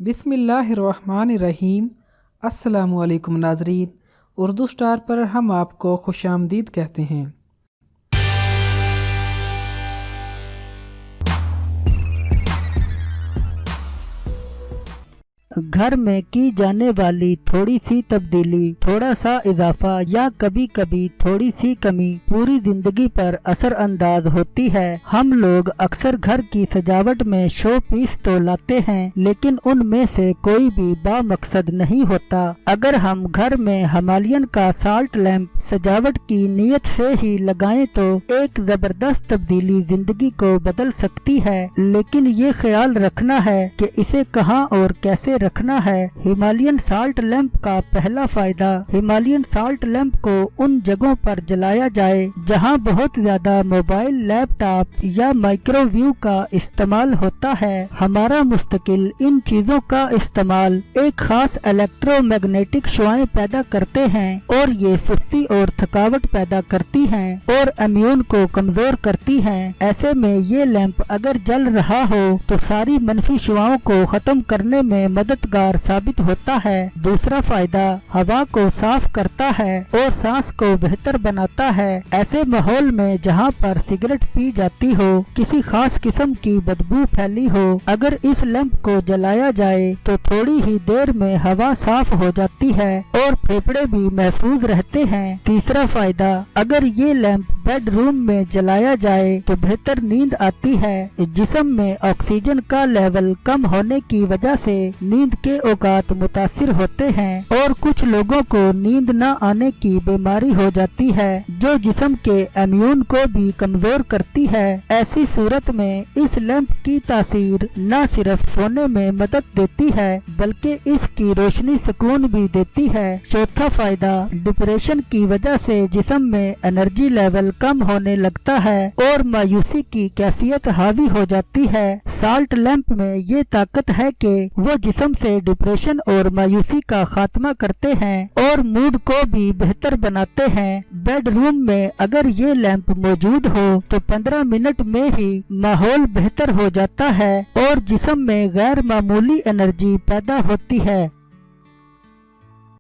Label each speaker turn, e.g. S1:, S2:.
S1: बिस्मिल्लाहिर्रहमानिर्रहीम। अस्सलामुअलैकुम नाज़रीन, उर्दू स्टार पर हम आपको खुशामदीद कहते हैं।
S2: घर में की जाने वाली थोड़ी सी तब्दीली, थोड़ा सा इजाफा या कभी कभी थोड़ी सी कमी पूरी जिंदगी पर असर अंदाज होती है। हम लोग अक्सर घर की सजावट में शो पीस तो लाते हैं, लेकिन उनमें से कोई भी बामकसद नहीं होता। अगर हम घर में हिमालयन का साल्ट लैंप सजावट की नीयत से ही लगाएं तो एक जबरदस्त तब्दीली जिंदगी को बदल सकती है। लेकिन ये ख्याल रखना है कि इसे कहाँ और कैसे रखना है। हिमालयन साल्ट लैंप का पहला फायदा, हिमालयन साल्ट लैंप को उन जगहों पर जलाया जाए जहां बहुत ज्यादा मोबाइल, लैपटॉप या माइक्रोवेव का इस्तेमाल होता है। हमारा मुस्तकिल इन चीजों का इस्तेमाल एक खास इलेक्ट्रोमैग्नेटिक शुआएं पैदा करते हैं और ये सुस्ती और थकावट पैदा करती हैं और इम्यून को कमजोर करती हैं। ऐसे में ये लैंप अगर जल रहा हो तो सारी मनफी शुआओं को खत्म करने में मददगार साबित होता है। दूसरा फायदा, हवा को साफ करता है और सांस को बेहतर बनाता है। ऐसे माहौल में जहाँ पर सिगरेट पी जाती हो, किसी खास किस्म की बदबू फैली हो, अगर इस लैंप को जलाया जाए तो थोड़ी ही देर में हवा साफ हो जाती है और फेफड़े भी महफूज रहते हैं। तीसरा फायदा, अगर ये लैंप बेडरूम में जलाया जाए तो बेहतर नींद आती है। जिस्म में ऑक्सीजन का लेवल कम होने की वजह से नींद के औकात मुतासिर होते हैं और कुछ लोगों को नींद न आने की बीमारी हो जाती है जो जिस्म के इम्यून को भी कमजोर करती है। ऐसी सूरत में इस लैंप की तासीर न सिर्फ सोने में मदद देती है बल्कि इसकी रोशनी सुकून भी देती है। चौथा फायदा, डिप्रेशन की वजह से जिस्म में एनर्जी लेवल कम होने लगता है और मायूसी की कैफियत हावी हो जाती है। साल्ट लैंप में ये ताकत है कि वो जिस्म से डिप्रेशन और मायूसी का खात्मा करते हैं और मूड को भी बेहतर बनाते हैं। बेडरूम में अगर ये लैंप मौजूद हो तो 15 मिनट में ही माहौल बेहतर हो जाता है और जिस्म में गैर मामूली एनर्जी पैदा होती है।